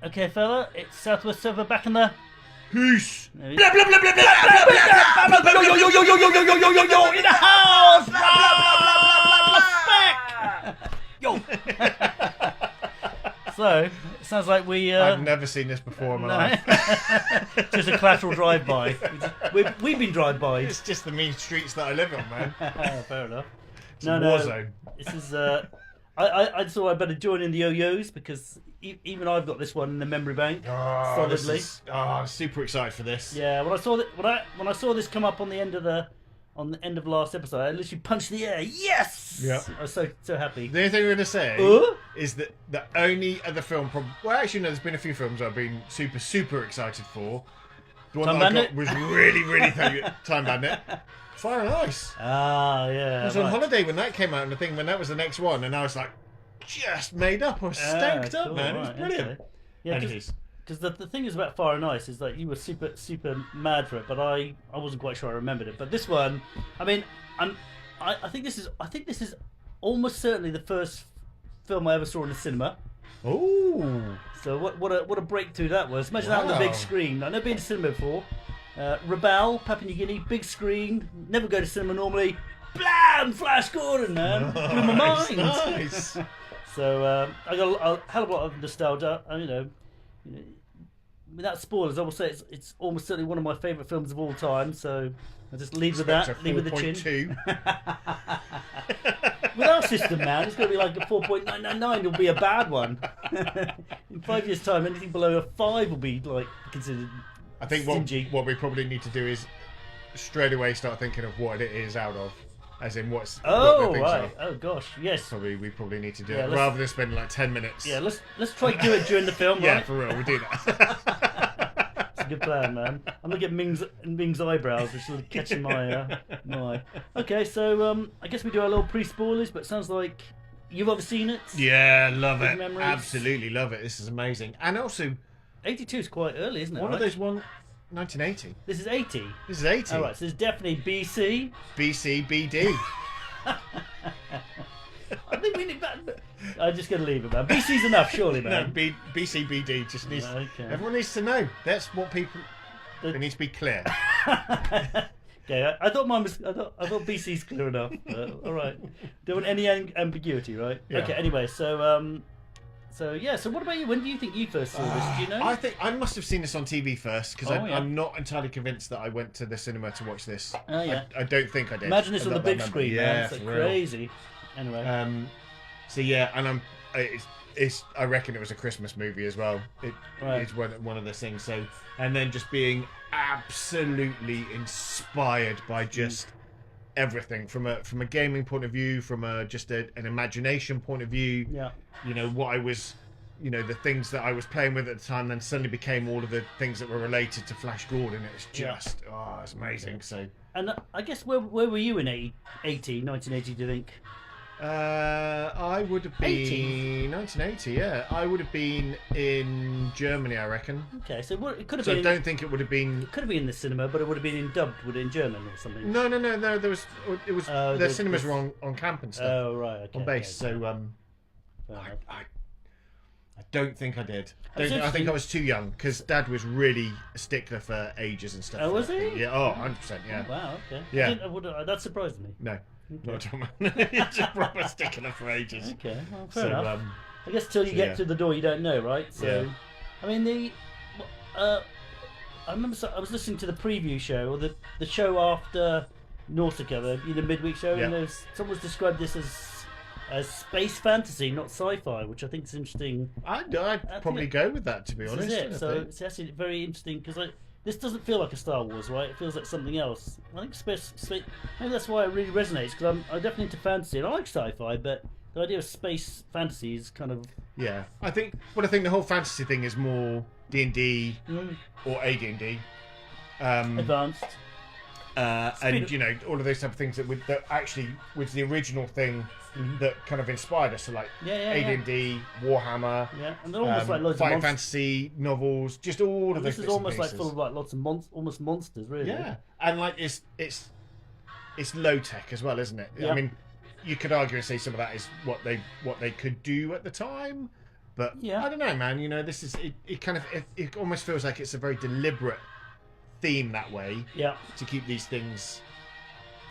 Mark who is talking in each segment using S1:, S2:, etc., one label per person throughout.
S1: Okay, fella, it's Southwest Server back in the...
S2: Peace.
S1: Blah, blah, blah, blah, blah, blah, blah, blah, yo, yo, yo, yo, yo, yo, yo, yo, yo, yo, in the house! Back! Yo! So, it sounds like we...
S2: I've never seen this before in my life.
S1: Just a collateral drive-by. We've been drive-bys.
S2: It's just the mean streets that I live on, man.
S1: Fair enough.
S2: It's a war zone.
S1: This is... I thought I'd better join in the yo-yos because even I've got this one in the memory bank solidly.
S2: I'm super excited for this.
S1: Yeah, when I saw this come up on the end of last episode, I literally punched the air. Yes!
S2: Yeah.
S1: I was so happy.
S2: The only thing I'm going to say is that the only other film, well, actually, no, there's been a few films I've been super excited for. The one
S1: Time
S2: that
S1: Bandit?
S2: I got was really Time Bandit. Fire and Ice.
S1: Ah, yeah.
S2: I was on holiday when that came out, and when that was the next one, and I was like, just made up. I was stoked up, man. It was brilliant.
S1: Okay. Yeah, because the thing is about Fire and Ice is that you were super mad for it, but I wasn't quite sure I remembered it. But this one, I mean, I think this is almost certainly the first film I ever saw in the cinema.
S2: Oh.
S1: So what a breakthrough that was. Imagine that on the big screen. I've never been to cinema before. Rebel, Papua New Guinea, big screen. Never go to cinema normally. Blam! Flash Gordon, man. Blew my mind.
S2: Nice.
S1: So I got a hell of a lot of nostalgia. And, without spoilers, I will say it's almost certainly one of my favourite films of all time. So I'll just leave with that. Leave with the chin. With our system, man, it's going to be like a 4.999. It'll be a bad one. In 5 years' time, anything below a 5 will be like considered.
S2: I think what we probably need to do is straight away start thinking of what it is out of, as in what the things
S1: right.
S2: are.
S1: Oh gosh, yes.
S2: We probably need to do
S1: Yeah,
S2: it rather than spending like 10 minutes.
S1: Yeah, let's try to do it during the film.
S2: Yeah,
S1: right?
S2: for real, we do that.
S1: It's a good plan, man. I'm looking at Ming's eyebrows, which is catching my eye. Okay, so I guess we do our little pre-spoilers, but it sounds like you've ever seen it.
S2: Yeah, love it.
S1: Memories.
S2: Absolutely love it. This is amazing, and also
S1: 82 is quite early, isn't it?
S2: One of those 1980.
S1: This is 80.
S2: This is 80.
S1: All right, so it's definitely BC.
S2: BC, BD.
S1: I think we need that. I'm just going to leave it, man. BC's enough, surely, man.
S2: No, BC, BD just needs.
S1: Okay.
S2: Everyone needs to know. That's what people. They need to be clear.
S1: Okay, I thought mine was. I thought BC's clear enough. All right. Don't want any ambiguity, right?
S2: Yeah.
S1: Okay. Anyway, so what about you? When do you think you first saw this? Do you know?
S2: I think I must have seen this on TV first because
S1: yeah.
S2: I'm not entirely convinced that I went to the cinema to watch this.
S1: Oh yeah.
S2: I don't think I did.
S1: Imagine this on the big screen,
S2: yeah,
S1: man. It's like crazy. Anyway.
S2: So yeah, and I reckon it was a Christmas movie as well. It's one of those things. So, and then just being absolutely inspired by just everything from a gaming point of view, from an imagination point of view.
S1: Yeah.
S2: What I was, the things that I was playing with at the time, then suddenly became all of the things that were related to Flash Gordon. It's just, it's amazing. So.
S1: And I guess where were you in 1980? Do you think?
S2: I would have been 1980. Yeah, I would have been in Germany, I reckon.
S1: Okay, so it could have
S2: So
S1: been.
S2: I don't think it would have been.
S1: It could have been in the cinema, but it would have been dubbed, would it, in German or something?
S2: No. There was. It was. The cinemas were on camp and stuff.
S1: Oh right, okay.
S2: On base.
S1: Okay.
S2: So I don't think I did. I think I was too young because Dad was really a stickler for ages and stuff.
S1: Oh, was he?
S2: Yeah. Oh, 100%. Yeah.
S1: Oh, wow. Okay.
S2: Yeah.
S1: That surprised me.
S2: No. Not at all, man. He's a proper stickler for ages.
S1: Okay, well, fair enough. I guess till you get to the door, you don't know, right? So, I mean, I remember I was listening to the preview show or the show after Nausicaa, the midweek show, and someone's described this as space fantasy, not sci-fi, which I think is interesting.
S2: I'd probably go with that, to be honest.
S1: This is it. So it's actually very interesting because this doesn't feel like a Star Wars, right? It feels like something else. I think space maybe that's why it really resonates because I'm definitely into fantasy and I like sci-fi, but the idea of space fantasy is kind of
S2: I think the whole fantasy thing is more D&D or AD&D,
S1: advanced.
S2: And all of those type of things that actually was the original thing that kind of inspired us. So like AD&D, Warhammer,
S1: and they're almost like loads
S2: fighting
S1: of
S2: fantasy novels, just all of those.
S1: This is almost like full of like lots of almost monsters, really.
S2: Yeah, and like it's low tech as well, isn't it?
S1: Yeah.
S2: I mean, you could argue and say some of that is what they could do at the time, But I don't know, man. You know, this is it almost feels like it's a very deliberate theme that way.
S1: Yeah.
S2: To keep these things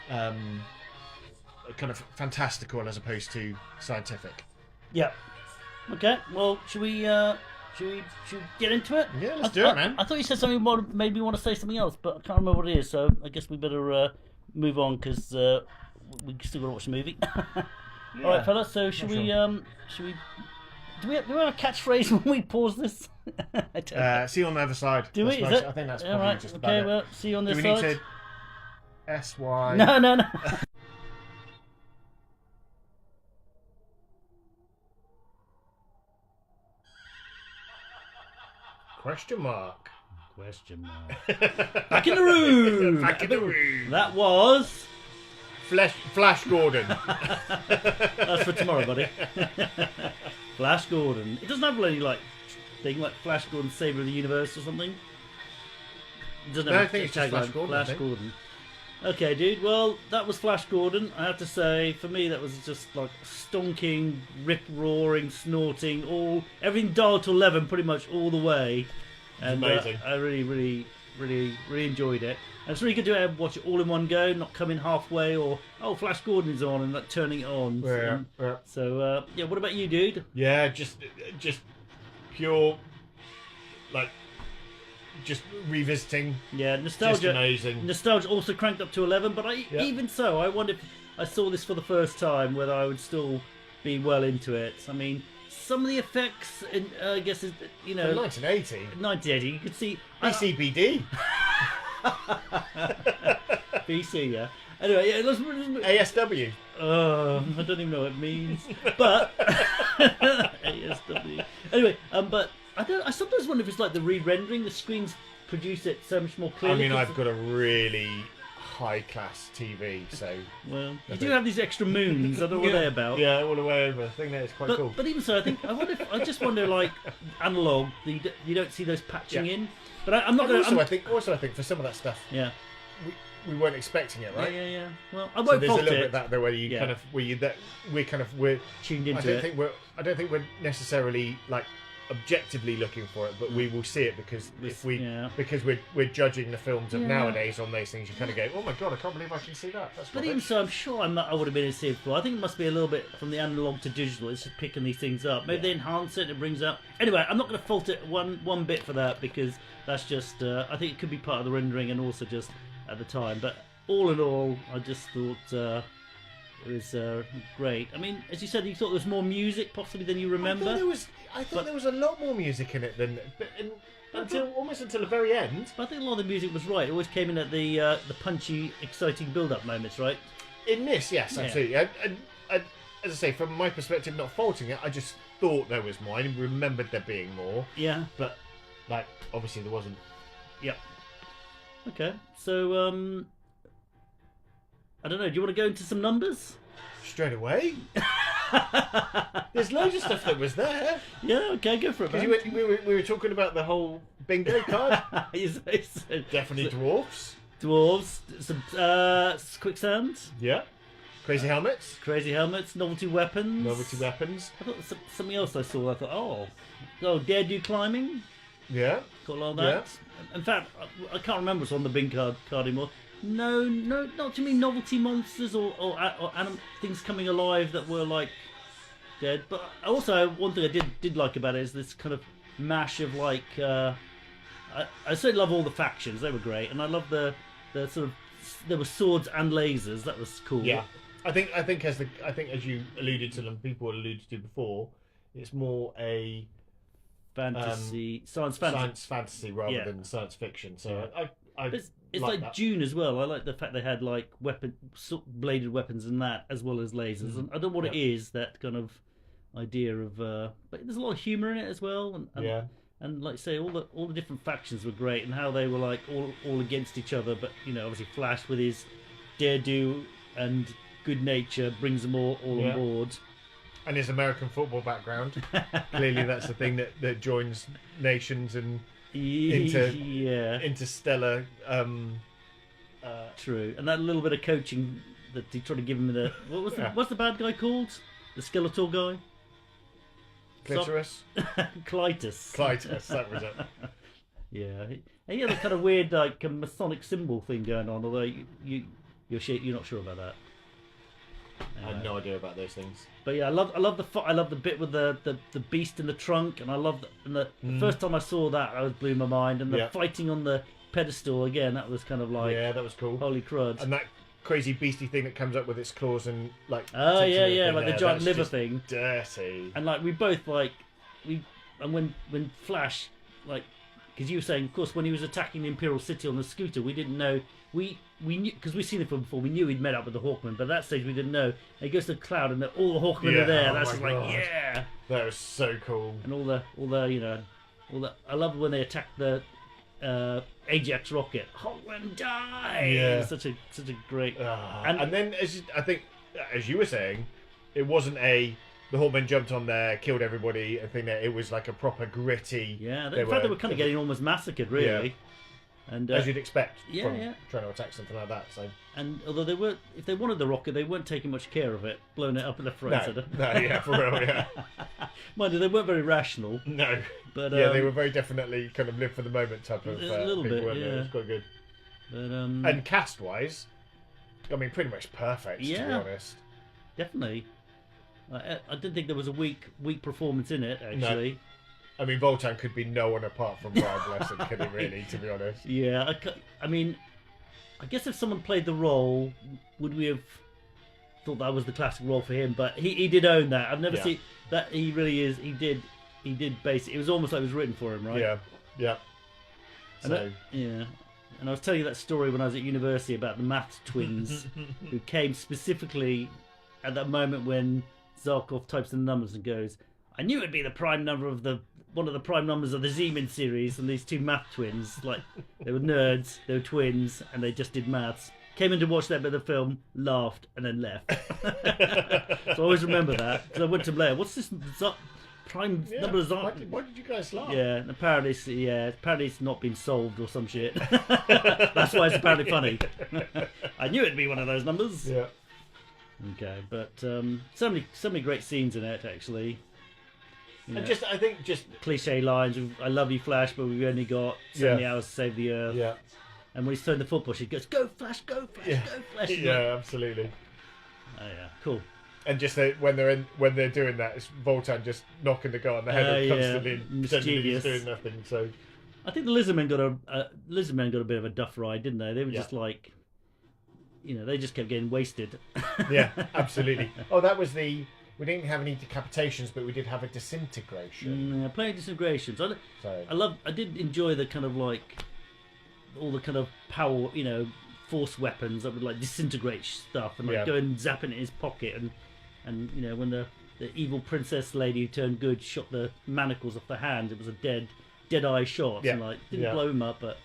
S2: kind of fantastical as opposed to scientific.
S1: Yeah. Okay. Well, should we get into it?
S2: Yeah, let's do it, man.
S1: I thought you said something more, made me want to say something else, but I can't remember what it is. So I guess we better move on because we still got to watch the movie. All right, fellas. So should we? Do we have a catchphrase when we pause this?
S2: See you on the other side.
S1: Do we?
S2: I think that's probably just about it.
S1: Okay, well, see you on this
S2: side. Do we need to S-Y?
S1: No.
S2: Question mark.
S1: Back in the room.
S2: Back in the room.
S1: That was
S2: Flash Gordon.
S1: That's for tomorrow, buddy. Flash Gordon. It doesn't have any thing like Flash Gordon, Savior of the Universe or something. It doesn't have
S2: I think it's just Flash Gordon.
S1: Flash Gordon. Okay, dude. Well, that was Flash Gordon. I have to say, for me, that was just like stonking, rip-roaring, snorting, everything dialed to 11 pretty much all the way. And
S2: amazing.
S1: I really enjoyed it. And it's really good to watch it all in one go, not come in halfway or Flash Gordon is on and like turning it on.
S2: Yeah.
S1: So what about you, dude?
S2: Yeah, just pure just revisiting.
S1: Yeah, nostalgia.
S2: Just amazing.
S1: Nostalgia also cranked up to 11, but even so, I wonder if I saw this for the first time whether I would still be well into it. I mean, some of the effects, I guess, is
S2: 1980.
S1: 1980, you could see
S2: BCBD.
S1: BC, yeah. Anyway, yeah, let's
S2: ASW.
S1: I don't even know what it means, but ASW. Anyway, but I sometimes wonder if it's like the re-rendering. The screens produce it so much more clearly.
S2: I mean, I've got a really high-class TV, so...
S1: Well, you do have these extra moons. I don't know what they're about.
S2: Yeah, all the way over. I think that is quite cool.
S1: But even so, I just wonder, like, analog, you don't see those patching in. But I'm not going to...
S2: Also, I think for some of that stuff, we weren't expecting it, right?
S1: Yeah. Well, I won't fault it.
S2: So there's a little bit of that there where you we're
S1: tuned into it.
S2: I don't think we're necessarily like objectively looking for it, but we will see it because because we're judging the films of nowadays on those things. You kind of go, oh my god, I can't believe I can see that. That's
S1: but even so, I'm sure I would have been able to see it before. I think it must be a little bit from the analog to digital. It's just picking these things up. Maybe they enhance it and it brings out. Anyway, I'm not going to fault it one bit for that because that's just. I think it could be part of the rendering and also just at the time. But all in all, I just thought. It was great. I mean, as you said, you thought there was more music possibly than you remember.
S2: I thought there was a lot more music in it than almost until the very end.
S1: But I think a lot of the music was right. It always came in at the punchy, exciting build-up moments, right?
S2: In this, yes, absolutely. And as I say, from my perspective, not faulting it, I just thought there was more. I remembered there being more.
S1: Yeah.
S2: But obviously there wasn't.
S1: Yep. Okay, so I don't know. Do you want to go into some numbers?
S2: Straight away? There's loads of stuff that was there.
S1: Yeah, okay, go for it, man.
S2: We were talking about the whole bingo card. Definitely dwarfs.
S1: Dwarves. Some quicksand.
S2: Yeah. Crazy helmets. Novelty weapons. I thought
S1: something else I saw. I thought, dare do climbing.
S2: Yeah.
S1: Got a lot of that. Yeah. In fact, I can't remember what's on the bingo card anymore. No, not too many novelty monsters or things coming alive that were like dead. But also, one thing I did like about it is this kind of mash of like. I certainly love all the factions; they were great, and I love the sort of there were swords and lasers. That was cool.
S2: Yeah, I think as you alluded to them, people alluded to before, it's more a science fantasy rather than science fiction. So it's like
S1: Dune as well. I like the fact they had like bladed weapons and that as well as lasers. And I don't know what it is, that kind of idea of. But there's a lot of humour in it as well. And like I say, all the different factions were great and how they were like all against each other. But obviously Flash with his dare-do and good nature brings them all on board.
S2: And his American football background. Clearly, that's the thing that joins nations and. Interstellar.
S1: True, and that little bit of coaching that he tried to give him what's the bad guy called? The Skeletor guy.
S2: Clitoris?
S1: Clitus.
S2: Clitus, that was it.
S1: Yeah. And he had a kind of weird, like, a Masonic symbol thing going on, although you're not sure about that.
S2: I have no idea about those things.
S1: But yeah, I love the bit with the beast in the trunk, and I love the first time I saw that, I was blew my mind, and the fighting on the pedestal again, that was kind of like,
S2: yeah, that was cool.
S1: Holy crud!
S2: And that crazy beastie thing that comes up with its claws and like
S1: like the giant liver thing,
S2: dirty.
S1: And like we both like when Flash, like, because you were saying, of course, when he was attacking the Imperial City on the scooter, we didn't know. We knew, because we've seen it from before. We knew he'd met up with the Hawkman, but at that stage we didn't know. And he goes to the cloud, and all the Hawkmen are there. That's just like, yeah,
S2: that was so cool.
S1: And all the I love when they attack the Ajax rocket. Hawkman die!
S2: Yeah,
S1: such a great.
S2: And then I think, as you were saying, it wasn't the Hawkmen jumped on there, killed everybody. I think that it was like a proper gritty.
S1: Yeah, in fact, they were kind of getting almost massacred, really.
S2: Yeah.
S1: And
S2: as you'd expect from
S1: trying
S2: to attack something like that. So,
S1: and although if they wanted the rocket, they weren't taking much care of it, blowing it up in the front.
S2: No, yeah, for real, yeah.
S1: Mind you, they weren't very rational.
S2: No,
S1: but
S2: yeah, they were very definitely kind of live for the moment type of
S1: a little
S2: people,
S1: bit.
S2: weren't
S1: Yeah,
S2: they? It was quite good.
S1: But
S2: and cast wise, I mean, pretty much perfect. To be honest,
S1: definitely. I didn't think there was a weak performance in it, actually.
S2: No. I mean, Voltan could be no one apart from Brian Blessed, could he really, to be honest?
S1: Yeah, I mean, I guess if someone played the role, would we have thought that was the classic role for him? But he did own that. I've never seen that. He really is. He did basically. It was almost like it was written for him, right?
S2: Yeah. So.
S1: And I was telling you that story when I was at university about the maths twins who came specifically at that moment when Zarkov types in the numbers and goes, I knew it'd be the prime number of one of the prime numbers of the Zeman series, and these two math twins, like, they were nerds, they were twins, and they just did maths. Came in to watch that bit of the film, laughed, and then left. So I always remember that, because I went to Blair, what's this prime number of Zarkov?
S2: Why did you guys laugh?
S1: Yeah, and apparently it's not been solved or some shit. That's why it's apparently funny. I knew it'd be one of those numbers.
S2: Yeah.
S1: Okay, but so many great scenes in it, actually.
S2: And I think
S1: cliche lines of "I love you, Flash," but we've only got so many hours to save the Earth.
S2: Yeah.
S1: And when he's throwing the football, she goes, "Go Flash, go Flash, go Flash!"
S2: Yeah, absolutely.
S1: Oh yeah, cool.
S2: And just when they're doing that, it's Voltan just knocking the guy on the head constantly,
S1: mischievous,
S2: doing nothing. So
S1: I think the Lizardmen got a bit of a duff ride, didn't they? They were just like, they just kept getting wasted.
S2: Yeah, absolutely. Oh, that was we didn't have any decapitations, but we did have a disintegration.
S1: Yeah, plenty of disintegrations. I did enjoy the kind of like all the kind of power, force weapons that would like disintegrate stuff and like go and zap it in his pocket, and when the evil princess lady who turned good shot the manacles off the hands, it was a dead eye shot, and like didn't blow him up, but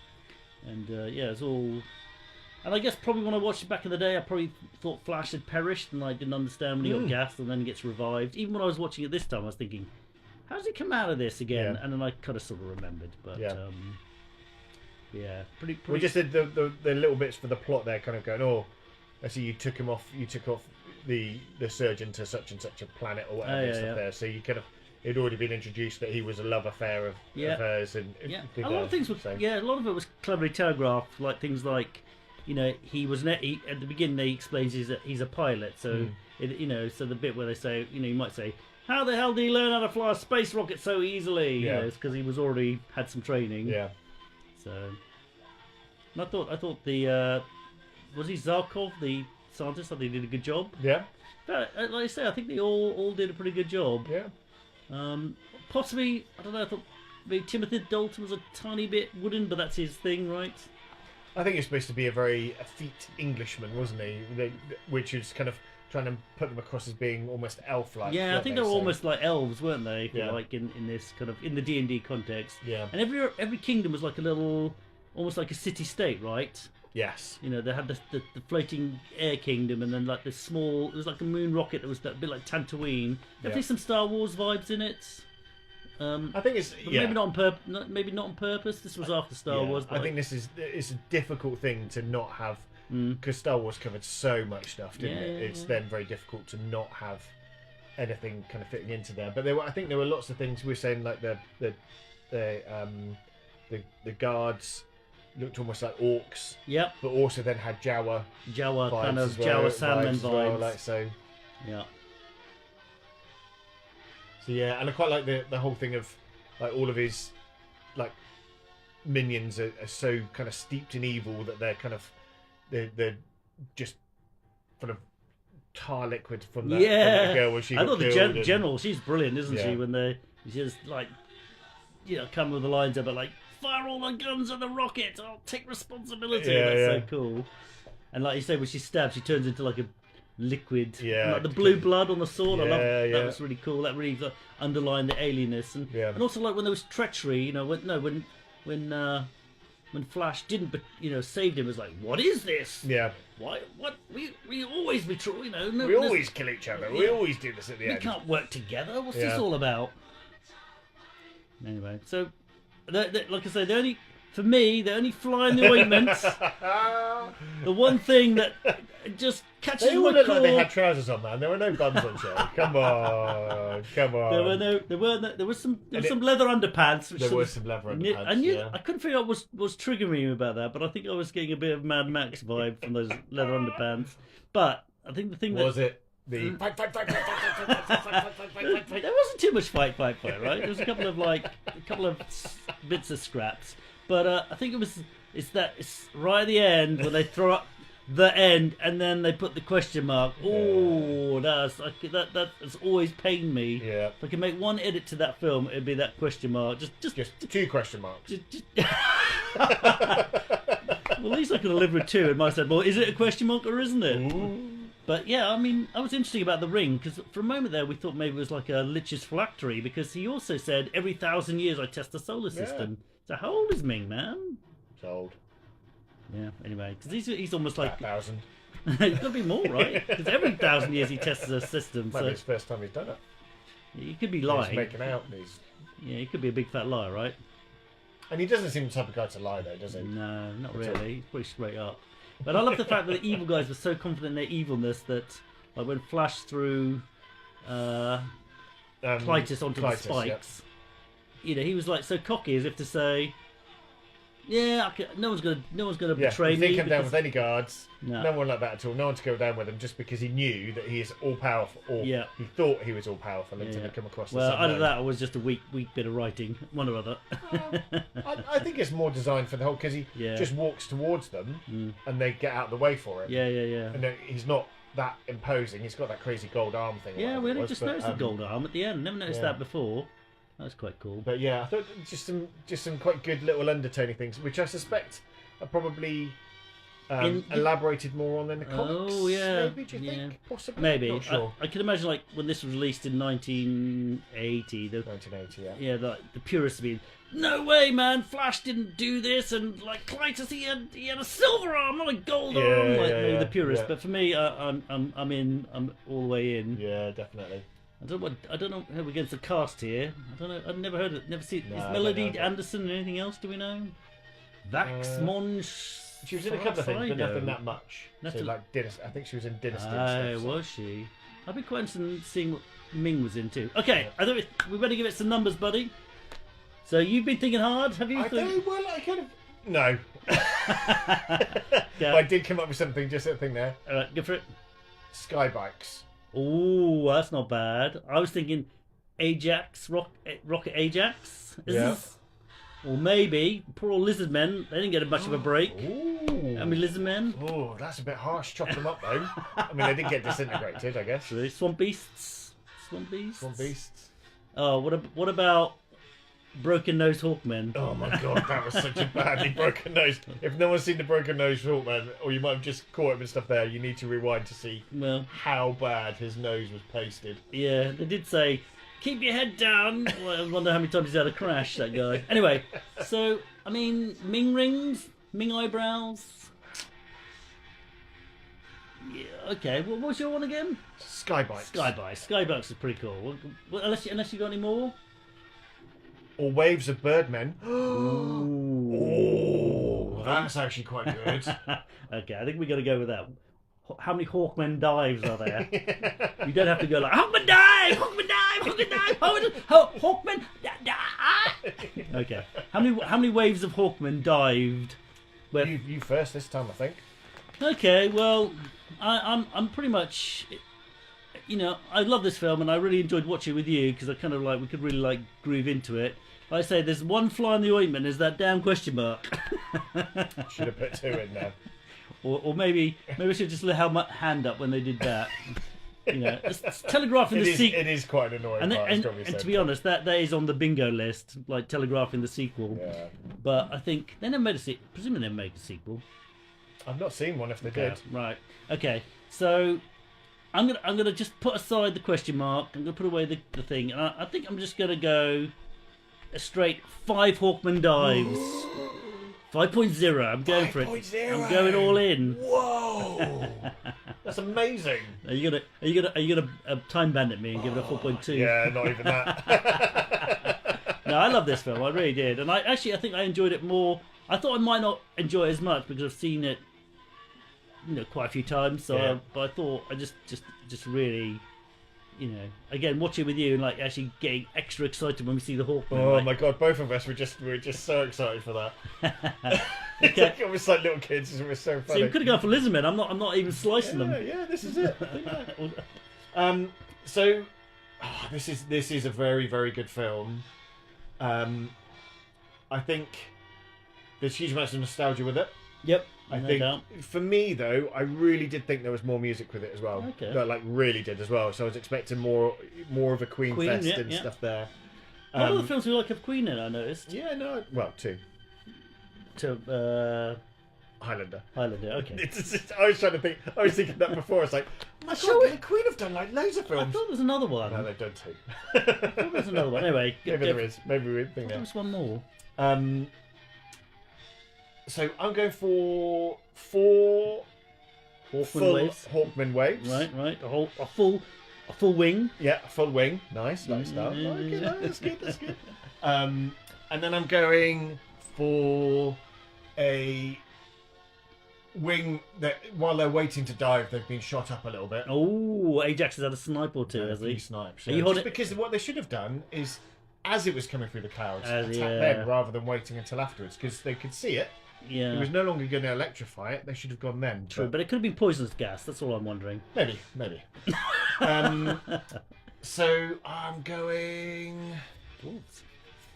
S1: it was all. And I guess probably when I watched it back in the day, I probably thought Flash had perished and I didn't understand when he got gassed and then he gets revived. Even when I was watching it this time, I was thinking, how does he come out of this again? And then I kind of sort of remembered. But pretty.
S2: We just did the little bits for the plot there, kind of going, I see you took off the surgeon to such and such a planet or whatever stuff there. So you kind of, it'd already been introduced that he was a love affair of hers. And
S1: a lot of things were, a lot of it was cleverly telegraphed, like things like, he was at the beginning. He explains he's a pilot, so so the bit where they say, you might say, how the hell did he learn how to fly a space rocket so easily? Yeah, it's because he was already had some training. Yeah. So, and I thought the was he Zarkov, the scientist? I think he did a good job.
S2: Yeah.
S1: But like I say, I think they all did a pretty good job.
S2: Yeah.
S1: Possibly, I don't know. I thought maybe Timothy Dalton was a tiny bit wooden, but that's his thing, right?
S2: I think he's supposed to be a very effete Englishman, wasn't he? Which is kind of trying to put them across as being almost elf-like.
S1: Yeah, I think they were almost like elves, weren't they? Like in this kind of in the D&D context.
S2: Yeah.
S1: And every kingdom was like a little, almost like a city-state, right?
S2: Yes.
S1: They had the floating air kingdom, and then like this small. It was like a moon rocket that was a bit like Tatooine. Definitely some Star Wars vibes in it.
S2: I think it's
S1: maybe not on purpose. Maybe not on purpose. This was after Star Wars. But
S2: I think it's a difficult thing to not have, because Star Wars covered so much stuff, didn't it? It's then very difficult to not have anything kind of fitting into there. But I think there were lots of things we were saying, like the guards looked almost like orcs.
S1: Yep.
S2: But also then had Jawa
S1: kind of
S2: well,
S1: Jawa salmon vibes.
S2: Well, like so.
S1: Yeah.
S2: So yeah, and I quite like the whole thing of like all of his like minions are so kind of steeped in evil that they're just kind of tar liquid from that, from the girl when she got
S1: I thought the
S2: killed
S1: general, she's brilliant, isn't
S2: Yeah.
S1: she? When she just like, come with the lines about like, fire all the guns and the rockets, I'll take responsibility.
S2: Yeah,
S1: That's so cool. And like you say, when she stabs, she turns into like a liquid,
S2: Yeah.
S1: like the blue blood on the sword. I love
S2: Yeah, yeah.
S1: that. Was really cool. That really underlined the alienness, and also like when there was treachery. When Flash didn't, saved him, it was like, what is this?
S2: Yeah.
S1: Why? What? We always betray.
S2: We always kill each other. We always do this at the
S1: we
S2: end.
S1: can't work together. What's this all about? Anyway, so like I say, the only fly in the ointment, the one thing that just catches
S2: They all
S1: my
S2: looked
S1: core.
S2: like they had trousers on, man. There were no buns on show. Come on.
S1: There was some leather underpants. Which
S2: There
S1: sort
S2: were
S1: of-
S2: some leather
S1: and
S2: underpants.
S1: I couldn't figure out what was triggering me about that, but I think I was getting a bit of Mad Max vibe from those leather underpants. But I think the thing
S2: Was it the fight?
S1: there wasn't too much fight, right? There was a couple of bits of scraps, but I think it's right at the end when they throw up the end and then they put the question mark. Oh, that's always pained me.
S2: Yeah.
S1: If I could make one edit to that film, it'd be that question mark. Just
S2: 2 question marks.
S1: Well, at least I could have lived with 2 and might have said, well, is it a question mark or isn't it?
S2: Ooh.
S1: But yeah, I mean, I was interesting about the ring because for a moment there we thought maybe it was like a Lich's phylactery because he also said every 1,000 years I test the solar system. So how old is Ming, man?
S2: It's old.
S1: Yeah. Anyway, because he's almost like
S2: 1,000.
S1: It's got to be more, right? Because every 1,000 years he tests the system.
S2: Maybe
S1: So
S2: it's the first time he's done it.
S1: he could be
S2: He's
S1: lying.
S2: making out.
S1: He could be a big fat liar, right?
S2: And he doesn't seem the type of guy to lie, though, does he?
S1: No, not really. He's pretty straight up. But I love the fact that the evil guys were so confident in their evilness that, like, when Flash threw Clytus onto the spikes, he was like so cocky as if to say, "Yeah, no one's gonna betray
S2: he
S1: me."
S2: He come down with any guards.
S1: No.
S2: No one like that at all. No one to go down with him just because he knew that he is all powerful. Or he thought he was all powerful until he come across.
S1: Well, either that or was just a weak bit of writing, one or other.
S2: I think it's more designed for the whole because he just walks towards them and they get out of the way for him.
S1: Yeah.
S2: And he's not that imposing. He's got that crazy gold arm thing.
S1: Yeah, we only just noticed the gold arm at the end. Never noticed that before. That's quite cool.
S2: But yeah, I thought just some quite good little undertoning things, which I suspect are probably elaborated more on in the comics.
S1: Oh yeah,
S2: maybe do you think? Possibly.
S1: Maybe.
S2: Not sure.
S1: I can imagine like when this was released in 1980.
S2: 1980, yeah.
S1: Yeah, the purists being, no way, man! Flash didn't do this, and like Clytus, he had a silver arm, not a gold arm. Like maybe the purists, but for me, I'm all the way in.
S2: Yeah, definitely.
S1: I don't know how we're against the cast here. I don't know. I've never heard it. Never seen.
S2: No,
S1: Is Melody Anderson and anything else? Do we know? Vax Monge.
S2: She was in a couple of things, but nothing that much.
S1: Nothing.
S2: So like Dynasty. I think she was in Dynasty.
S1: Was she? I'd be quite interested in seeing what Ming was into. Okay, I think we better give it some numbers, buddy. So you've been thinking hard, have you?
S2: I kind of. No. But I did come up with something, just a thing there.
S1: All right, go for it.
S2: Sky bikes.
S1: Oh, that's not bad. I was thinking Ajax, Rocket Ajax. Or maybe poor old lizard men. They didn't get much of a break.
S2: Ooh.
S1: How many lizard men?
S2: Oh, that's a bit harsh. Chop them up though. I mean, they did get disintegrated, I guess.
S1: Really? Swamp beasts.
S2: Swamp beasts.
S1: Oh, what about broken nose hawkmen?
S2: Oh my god, that was such a badly broken nose. If no one's seen the broken nose hawkman, or you might have just caught him and stuff there, you need to rewind to see how bad his nose was pasted.
S1: Yeah, they did say, keep your head down. Well, I wonder how many times he's had a crash, that guy. Anyway, so, I mean, Ming rings, Ming eyebrows. Yeah, okay, what was your one again?
S2: Skybikes.
S1: Skybikes is pretty cool. Well, unless you got any more?
S2: Or waves of birdmen.
S1: Ooh.
S2: That's actually quite good.
S1: Okay, I think we got to go with that. How many Hawkmen dives are there? You don't have to go like Hawkman dive. dive, Hawkman dive, Hawkman dive, Hawkman dive. Okay. How many waves of Hawkman dived?
S2: You first this time, I think.
S1: Okay, well, I'm pretty much, I love this film and I really enjoyed watching it with you because I kind of we could really groove into it. Like I say, there's one fly in the ointment. Is that damn question mark?
S2: Should have put 2 in there.
S1: Or maybe I should just held my hand up when they did that. It's telegraphing the sequel.
S2: It is quite an annoying part.
S1: And to be honest, that is on the bingo list, like telegraphing the sequel.
S2: Yeah.
S1: But I think they never made a sequel. Presumably they never made a sequel.
S2: I've not seen one if they did.
S1: Right. Okay. So I'm gonna just put aside the question mark. I'm gonna put away the thing. And I think I'm just gonna go a straight 5 Hawkman dives. 5.0. I'm going for it.
S2: 5.0.
S1: I'm going all in.
S2: Whoa. That's amazing.
S1: Are you gonna time bandit me and give it a 4.2?
S2: Yeah, not even that.
S1: No, I love this film. I really did, and I think I enjoyed it more. I thought I might not enjoy it as much because I've seen it, quite a few times. So,
S2: Yeah.
S1: but I thought I just really, again watching it with you and actually getting extra excited when we see the Hawkman.
S2: Oh my god, both of us were just so excited for that.
S1: Okay.
S2: It was like little kids. It was so funny.
S1: So you could have gone for Lizardmen. I'm not even slicing them.
S2: Yeah, this is it. So this is a very, very good film. I think there's huge amounts of nostalgia with it.
S1: Yep.
S2: I
S1: no
S2: think
S1: doubt.
S2: for me though, I really did think there was more music with it as well.
S1: Okay.
S2: That really did as well. So I was expecting more of a Queen fest and stuff there.
S1: A lot of the films we have Queen in, I noticed.
S2: Yeah, no, well, 2. Highlander.
S1: Okay.
S2: I was trying to think. I was thinking that before. It's like, oh my god, the Queen have done loads of
S1: I
S2: films.
S1: thought there was another one.
S2: No, they've done 2.
S1: I thought there was another one. Anyway,
S2: Maybe there is. Maybe we think
S1: there was one more.
S2: So I'm going for 4
S1: Hawkman waves.
S2: Hawkman waves.
S1: Right. A full wing.
S2: Yeah, full wing. Nice start. Okay, that's good. And then I'm going for a wing that while they're waiting to dive, they've been shot up a little bit.
S1: Oh, Ajax has had a sniper or two, has he?
S2: Snipes.
S1: Are you holding...
S2: Because what they should have done is, as it was coming through the clouds, attack
S1: yeah.
S2: them rather than waiting until afterwards, because they could see it.
S1: Yeah.
S2: It was no longer going to electrify it. They should have gone then.
S1: True, but it could have been poisonous gas. That's all I'm wondering.
S2: Maybe. So I'm going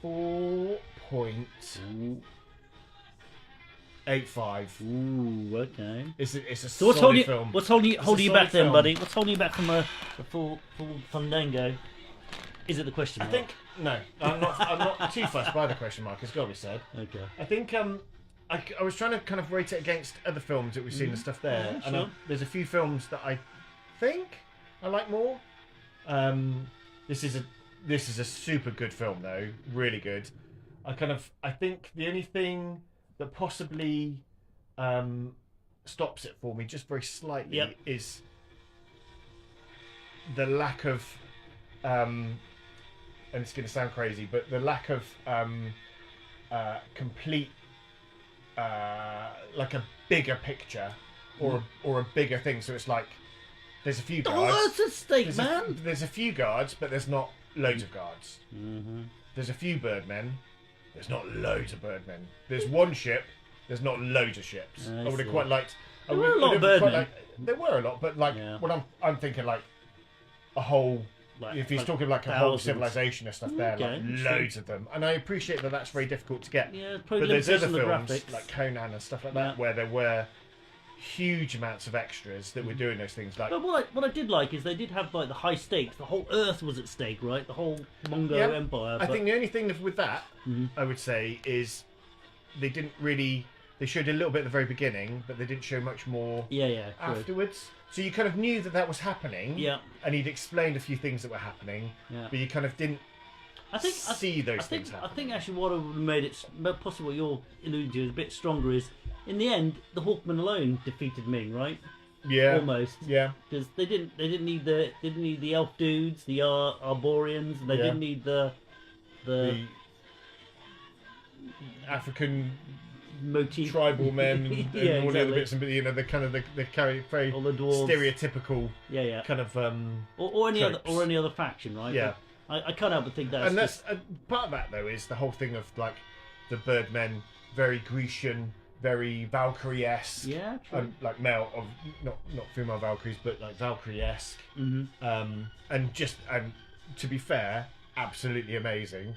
S2: 4.85.
S1: Ooh, okay.
S2: It's a
S1: So
S2: solid film.
S1: What's holding you back then,
S2: film.
S1: buddy? What's holding you back from a full fandango? Is it the question
S2: I
S1: mark?
S2: think no. I'm not too fussed by the question mark. It's got to be said.
S1: Okay.
S2: I think I was trying to kind of rate it against other films that we've seen and stuff there.
S1: Yeah,
S2: And
S1: sure.
S2: there's a few films that I think I like more. This is a super good film though, really good. I think the only thing that possibly stops it for me just very slightly is the lack of and it's going to sound crazy, but the lack of complete like a bigger picture or a bigger thing. So it's like there's a few guards.
S1: Oh, that's a stake, man.
S2: There's a few guards, but there's not loads of guards.
S1: Mm-hmm.
S2: There's a few birdmen. There's not loads of birdmen. There's one ship. There's not loads of ships. I would have quite liked.
S1: There were a lot of birdmen.
S2: There were a lot, but when I'm thinking like a whole. If he's talking like a whole civilization and stuff there, like loads of them. And I appreciate that that's very difficult to get.
S1: Yeah,
S2: but there's other films
S1: graphics.
S2: like Conan and stuff like that where there were huge amounts of extras that were doing those things. Like,
S1: but what I did like is they did have the high stakes. The whole Earth was at stake, right? The whole Mongol Empire.
S2: I think the only thing with that, I would say, is they didn't really. They showed a little bit at the very beginning, but they didn't show much more afterwards. So you kind of knew that was happening. Yeah. And he'd explained a few things that were happening. Yeah. But you kind of didn't see those things happen.
S1: I think actually what would have made it possibly what you're alluding to is a bit stronger is in the end the Hawkmen alone defeated Ming, right?
S2: Yeah.
S1: Almost. Yeah. Because they didn't need the elf dudes, the Arborians, and they didn't need the
S2: African
S1: motif,
S2: tribal men and all the other
S1: exactly.
S2: bits, and the kind of the very
S1: All the dwarves.
S2: stereotypical
S1: Yeah.
S2: kind of
S1: Or any
S2: tropes.
S1: other faction, right?
S2: Yeah.
S1: But I can't help but think that's
S2: and
S1: just...
S2: that's part of that though is the whole thing of like the Birdmen, very Grecian, very Valkyrie-esque,
S1: Yeah, true.
S2: like male of not female Valkyries, but like Valkyrie-esque, and to be fair, absolutely amazing.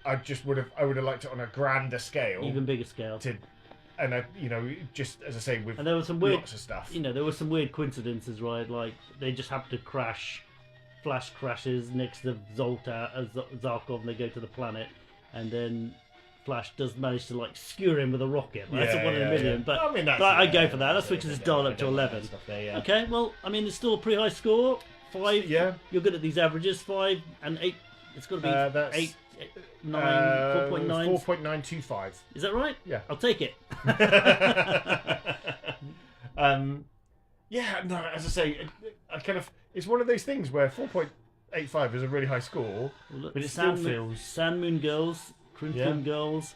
S2: I would have liked it on a grander scale,
S1: Even bigger scale.
S2: Just as I say, with
S1: And there was some weird,
S2: lots of stuff.
S1: there were some weird coincidences, right? Like they just happened to crash. Flash crashes next to Zarkov, and they go to the planet, and then Flash does manage to like skewer him with a rocket. That's a 1 in a million. But I mean, I'd go for that. That switches his dial up to 11. Okay, well, I mean, it's still a pretty high score. 5.
S2: Yeah.
S1: You're good at these averages. 5 and 8. It's got to be
S2: that's
S1: 8, 9, 4.9.
S2: 4.925.
S1: Is that right?
S2: Yeah.
S1: I'll take it.
S2: Yeah, no, as I say, it's one of those things where 4.85 is a really high score,
S1: Look,
S2: but it still feels...
S1: Sand Moon Girls, Corinthian Girls,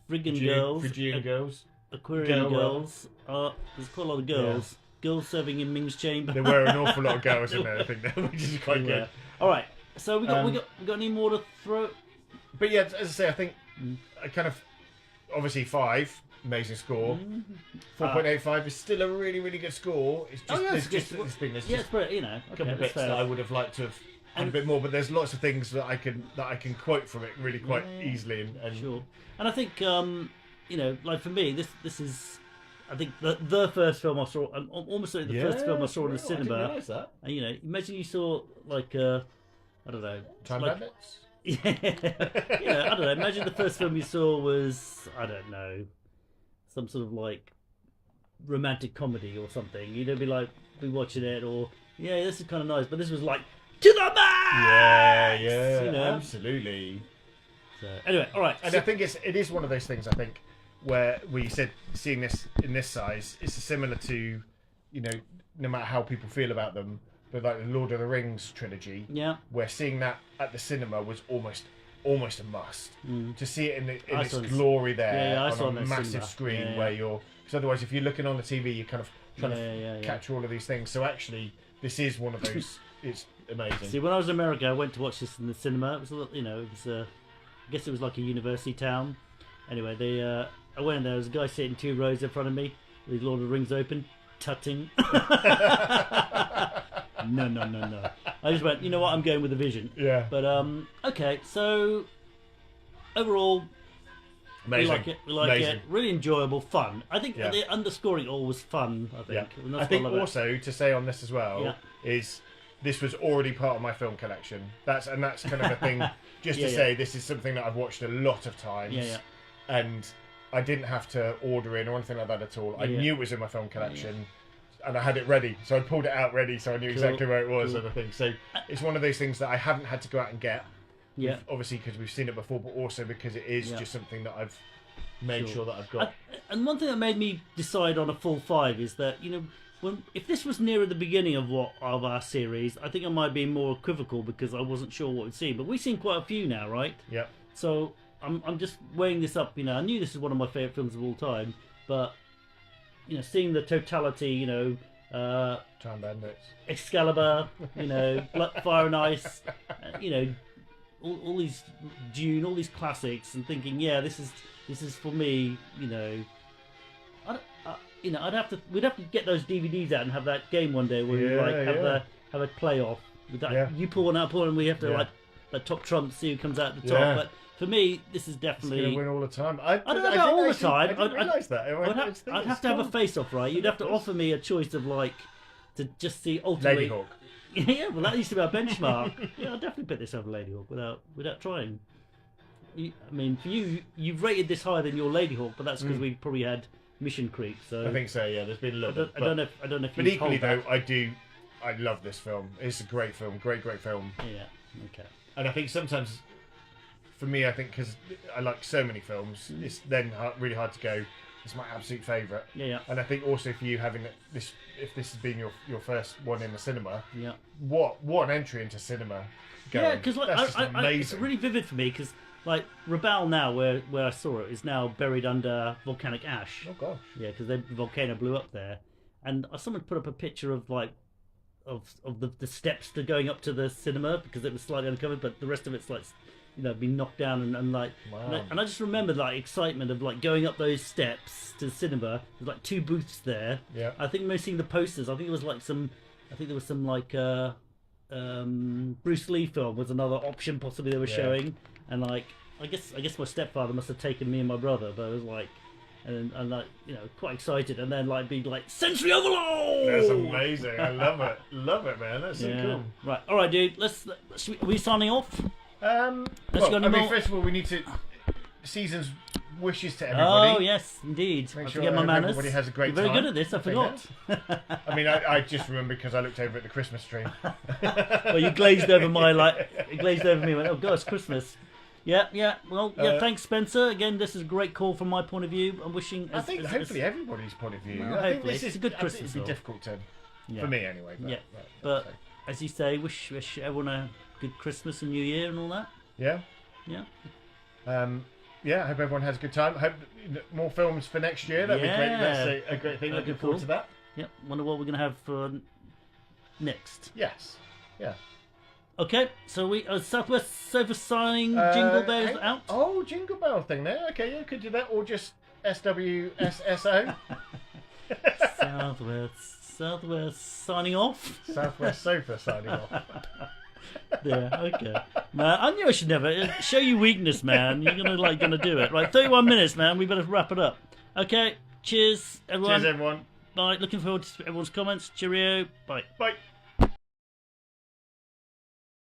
S1: Friggin' Girls,
S2: Phrygian Girls,
S1: Aquarian Girls. There's quite a lot of girls. Girls serving in Ming's chamber.
S2: There were an awful lot of girls in there, I think, which is quite good.
S1: All right, so we got any more to throw?
S2: But yeah, as I say, I think I kind of obviously 5. Amazing score. 4.85 is still a really, really good score. It's just
S1: it's pretty,
S2: a couple of bits that I would have liked to have had a bit more, but there's lots of things that I can quote from it really quite easily. And
S1: sure. And I think like for me, this is I think the first film I saw, almost like the first film I saw in the cinema.
S2: I didn't realise that.
S1: And imagine you saw like I don't know,
S2: Time
S1: like,
S2: Bandits.
S1: Yeah, I don't know. Imagine the first film you saw was I don't know. Some sort of like romantic comedy or something. You'd be watching it, or this is kind of nice, but this was like to the max.
S2: Yeah, absolutely.
S1: So anyway, all right.
S2: And I think it is one of those things. I think where you said seeing this in this size, it's similar to, no matter how people feel about them, but like the Lord of the Rings trilogy.
S1: Yeah.
S2: Where seeing that at the cinema was almost a must to see it in its glory there on a massive screen where you're, because otherwise if you're looking on the TV you're kind of trying to catch all of these things. So actually this is one of those. It's amazing.
S1: See, when I was in America I went to watch this in the cinema. It was I guess it was like a university town. Anyway, I went in there. There was a guy sitting 2 rows in front of me with Lord of the Rings open, tutting. No. I just went, you know what, I'm going with the vision.
S2: Yeah.
S1: But, okay, so overall,
S2: amazing.
S1: We like it. Really enjoyable, fun. I think the underscoring all was fun, I think.
S2: Yeah. I think also, to say on this as well, is this was already part of my film collection. That's kind of a thing, just to say this is something that I've watched a lot of times.
S1: Yeah.
S2: And I didn't have to order in or anything like that at all. I knew it was in my film collection. And I had it ready, so I pulled it out ready, so I knew exactly where it was and everything. So it's one of those things that I haven't had to go out and get.
S1: Yeah.
S2: Obviously, because we've seen it before, but also because it is just something that I've made sure that I've got.
S1: And one thing that made me decide on a full 5 is that if this was nearer the beginning of our series, I think I might be more equivocal because I wasn't sure what we'd see. But we've seen quite a few now, right?
S2: Yeah.
S1: So I'm just weighing this up. I knew this is one of my favourite films of all time, but. Seeing the totality,
S2: Time Bandits,
S1: Excalibur, Fire and Ice, all these Dune, all these classics, and thinking, this is for me, we'd have to get those DVDs out and have that game one day where we have a playoff. You pull one out, and we have to the top trump, see who comes out the top. Yeah. But for me, this is definitely...
S2: It's going to win all the time.
S1: I don't know about all the time.
S2: I didn't realise that.
S1: I'd have to have a face-off, right? You'd have to offer me a choice of, to just see ultimately...
S2: Ladyhawk.
S1: Yeah, well, that used to be our benchmark. Yeah, I'll definitely put this over Ladyhawk without trying. For you've rated this higher than your Ladyhawk, but that's because we probably had Mission Creek. So
S2: I think so. Yeah, there's been a little bit.
S1: I don't know if.
S2: But equally, though, I love this film. It's a great film. Great film.
S1: Yeah. Okay.
S2: And I think sometimes, for me, because I like so many films, it's then really hard to go, It's my absolute favourite.
S1: Yeah.
S2: And I think also for you having this, if this has been your first one in the cinema,
S1: Yeah.
S2: what an entry into cinema. Going.
S1: Yeah, because like
S2: amazing.
S1: it's really vivid for me because like Rabaul now, where I saw it, is now buried under volcanic ash.
S2: Oh gosh.
S1: Yeah, because the volcano blew up there, and someone put up a picture of like of the steps to going up to the cinema because it was slightly uncovered, but the rest of it's like been knocked down and like
S2: wow.
S1: and I just remember like excitement of like going up those steps to the cinema. There's like 2 booths there.
S2: Yeah.
S1: I think most seeing the posters. I think there was some like Bruce Lee film was another option possibly they were showing, and like I guess my stepfather must have taken me and my brother, but it was like. And like quite excited, and then like be like sensory overload.
S2: That's amazing. I love it, man. That's so cool.
S1: Right, all right, dude. Are we signing off?
S2: First of all, we need to season's wishes to everybody.
S1: Oh yes, indeed.
S2: Make
S1: I
S2: sure
S1: forget my manners.
S2: Everybody has a great
S1: You're very
S2: time.
S1: good at this. I forgot.
S2: I mean, I just remember because I looked over at the Christmas tree.
S1: Well, you glazed over me. And went, oh God, it's Christmas. Yeah. Well, thanks, Spencer. Again, this is a great call from my point of view. I'm wishing.
S2: Hopefully everybody's point of view.
S1: Well,
S2: I think this
S1: it's
S2: is
S1: a good Christmas.
S2: It'd be difficult for me anyway.
S1: But as you say, wish everyone a good Christmas and New Year and all that.
S2: Yeah. I hope everyone has a good time. Hope more films for next year. That'd be great. That's a great thing. Looking forward to that.
S1: Yep. Wonder what we're gonna have for next.
S2: Yes. Yeah.
S1: Okay, so we Southwest Sofa signing Jingle Bells out.
S2: Oh, Jingle Bell thing there. Okay, yeah, could do that, or just SWSSO.
S1: Southwest signing off.
S2: Southwest Sofa signing off.
S1: Yeah, okay. Man, I knew I should never show you weakness, man. You're gonna do it. Right, 31 minutes, man. We better wrap it up. Okay, cheers, everyone.
S2: Cheers, everyone.
S1: Bye. Looking forward to everyone's comments. Cheerio. Bye.
S2: Bye.